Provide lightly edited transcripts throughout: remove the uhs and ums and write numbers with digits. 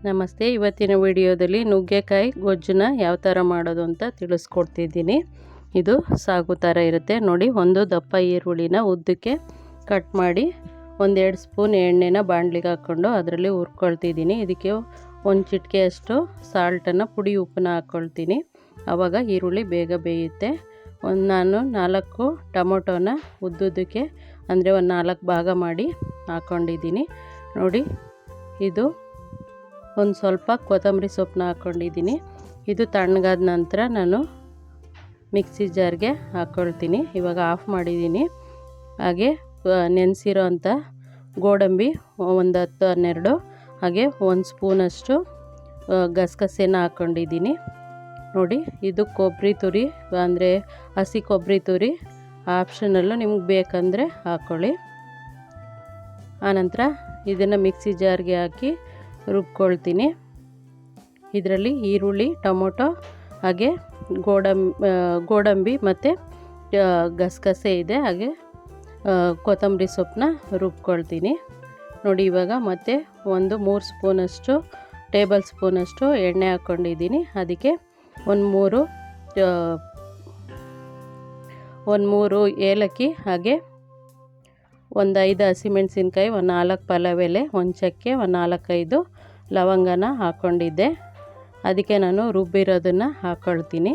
ನಮಸ್ತೆ. ಇವತ್ತಿನ ವಿಡಿಯೋದಲ್ಲಿ ನುಗ್ಗೆಕಾಯಿ ಗೊಜ್ಜನ್ನ ಯಾವ ಥರ ಮಾಡೋದು ಅಂತ ತಿಳಿಸ್ಕೊಡ್ತಿದ್ದೀನಿ. ಇದು ಸಾಗು ಥರ ಇರುತ್ತೆ ನೋಡಿ. ಒಂದು ದಪ್ಪ ಈರುಳ್ಳಿನ ಉದ್ದಕ್ಕೆ ಕಟ್ ಮಾಡಿ 1-2 ಸ್ಪೂನ್ ಎಣ್ಣೆನ ಬಾಣಲಿಗೆ ಹಾಕ್ಕೊಂಡು ಅದರಲ್ಲಿ ಹುರ್ಕೊಳ್ತಿದ್ದೀನಿ. ಇದಕ್ಕೆ ಒಂದು ಚಿಟಿಕೆಯಷ್ಟು ಸಾಲ್ಟನ್ನು ಪುಡಿ ಉಪ್ಪನ್ನ ಹಾಕ್ಕೊಳ್ತೀನಿ. ಆವಾಗ ಈರುಳ್ಳಿ ಬೇಗ ಬೇಯುತ್ತೆ. ನಾನು 4 ಟೊಮೊಟೊನ ಉದ್ದುದ್ದಕ್ಕೆ ಅಂದರೆ ಒಂದು 4 ಭಾಗ ಮಾಡಿ ಹಾಕ್ಕೊಂಡಿದ್ದೀನಿ ನೋಡಿ. ಇದು ಒಂದು ಸ್ವಲ್ಪ ಕೊತ್ತಂಬರಿ ಸೊಪ್ಪನ್ನ ಹಾಕ್ಕೊಂಡಿದ್ದೀನಿ. ಇದು ತಣ್ಣಗಾದ ನಂತರ ನಾನು ಮಿಕ್ಸಿ ಜಾರ್ಗೆ ಹಾಕ್ಕೊಳ್ತೀನಿ. ಇವಾಗ ಆಫ್ ಮಾಡಿದ್ದೀನಿ. ಹಾಗೆ ನೆನೆಸಿರೋ ಅಂಥ ಗೋಡಂಬಿ ಒಂದು 10-12, ಹಾಗೆ 1 ಸ್ಪೂನಷ್ಟು ಗಸಗಸೆನ ಹಾಕ್ಕೊಂಡಿದ್ದೀನಿ ನೋಡಿ. ಇದು ಕೊಬ್ಬರಿ ತುರಿ ಅಂದರೆ ಹಸಿ ಕೊಬ್ಬರಿ ತುರಿ ಆಪ್ಷನಲ್ಲು, ನಿಮ್ಗೆ ಬೇಕಂದರೆ ಹಾಕ್ಕೊಳ್ಳಿ. ಆನಂತರ ಇದನ್ನು ಮಿಕ್ಸಿ ಜಾರ್ಗೆ ಹಾಕಿ ರುಬ್ಕೊಳ್ತೀನಿ. ಇದರಲ್ಲಿ ಈರುಳ್ಳಿ, ಟೊಮೊಟೊ, ಹಾಗೆ ಗೋಡಂಬಿ ಮತ್ತು ಗಸಗಸೆ ಇದೆ, ಹಾಗೆ ಕೊತ್ತಂಬರಿ ಸೊಪ್ಪನ್ನ ರುಬ್ಕೊಳ್ತೀನಿ ನೋಡಿ. ಇವಾಗ ಮತ್ತೆ 3 ಸ್ಪೂನಷ್ಟು ಟೇಬಲ್ ಸ್ಪೂನಷ್ಟು ಎಣ್ಣೆ ಹಾಕ್ಕೊಂಡಿದ್ದೀನಿ. ಅದಕ್ಕೆ ಒಂದು 3 ಏಲಕ್ಕಿ, ಹಾಗೆ ಒಂದು 5 ಹಸಿಮೆಣಸಿನ್ಕಾಯಿ, ಒಂದು 4 ಪಲಾವ್ ಎಲೆ, ಒಂದು ಚಕ್ಕೆ, ಒಂದು 4-5 ಲವಂಗನ ಹಾಕ್ಕೊಂಡಿದ್ದೆ. ಅದಕ್ಕೆ ನಾನು ರುಬ್ಬಿರೋದನ್ನು ಹಾಕ್ಕೊಳ್ತೀನಿ.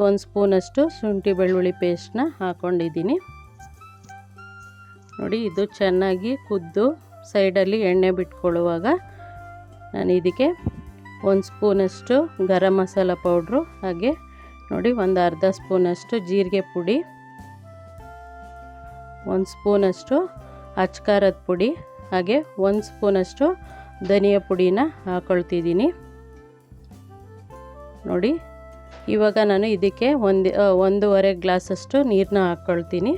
ಒಂದು ಸ್ಪೂನಷ್ಟು ಶುಂಠಿ ಬೆಳ್ಳುಳ್ಳಿ ಪೇಸ್ಟ್ನ ಹಾಕ್ಕೊಂಡಿದ್ದೀನಿ ನೋಡಿ. ಇದು ಚೆನ್ನಾಗಿ ಕುದ್ದು ಸೈಡಲ್ಲಿ ಎಣ್ಣೆ ಬಿಟ್ಕೊಳ್ಳುವಾಗ ನಾನು ಇದಕ್ಕೆ 1 ಸ್ಪೂನಷ್ಟು ಗರಂ ಮಸಾಲ ಪೌಡ್ರು, ಹಾಗೆ ನೋಡಿ ಒಂದು ಅರ್ಧ ಸ್ಪೂನಷ್ಟು ಜೀರಿಗೆ ಪುಡಿ, 1 ಸ್ಪೂನಷ್ಟು ಅಚ್ಕಾರದ ಪುಡಿ, ಹಾಗೆ 1 ಸ್ಪೂನಷ್ಟು ಧನಿಯಾ ಪುಡಿನ ಹಾಕ್ಕೊಳ್ತಿದ್ದೀನಿ ನೋಡಿ. ಇವಾಗ ನಾನು ಇದಕ್ಕೆ 1.5 ಗ್ಲಾಸಷ್ಟು ನೀರನ್ನ ಹಾಕ್ಕೊಳ್ತೀನಿ.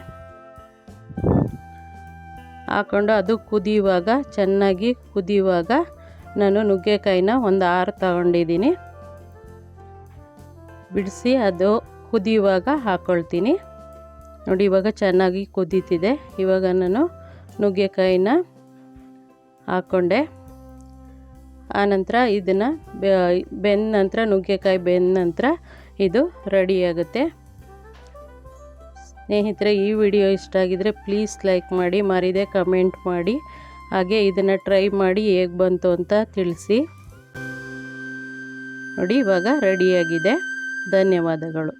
ಹಾಕ್ಕೊಂಡು ಅದು ಕುದಿಯುವಾಗ, ಚೆನ್ನಾಗಿ ಕುದಿಯುವಾಗ ನಾನು ನುಗ್ಗೆಕಾಯಿನ ಒಂದು 6 ತಗೊಂಡಿದ್ದೀನಿ. ಬಿಡಿಸಿ ಅದು ಕುದಿಯುವಾಗ ಹಾಕ್ಕೊಳ್ತೀನಿ ನೋಡಿ. ಇವಾಗ ಚೆನ್ನಾಗಿ ಕುದೀತಿದೆ. ಇವಾಗ ನಾನು ನುಗ್ಗೆಕಾಯಿನ ಹಾಕ್ಕೊಂಡೆ. ಆನಂತರ ಇದನ್ನು ಬೆಂದ ನಂತರ, ನುಗ್ಗೆಕಾಯಿ ಬೆಂದ ನಂತರ ಇದು ರೆಡಿಯಾಗುತ್ತೆ. ಸ್ನೇಹಿತರೆ, ಈ ವಿಡಿಯೋ ಇಷ್ಟ ಆಗಿದರೆ ಪ್ಲೀಸ್ ಲೈಕ್ ಮಾಡಿ, ಮರಿದೆ ಕಮೆಂಟ್ ಮಾಡಿ, ಹಾಗೆ ಇದನ್ನು ಟ್ರೈ ಮಾಡಿ ಹೇಗೆ ಬಂತು ಅಂತ ತಿಳಿಸಿ ನೋಡಿ. ಇವಾಗ ರೆಡಿಯಾಗಿದೆ. ಧನ್ಯವಾದಗಳು.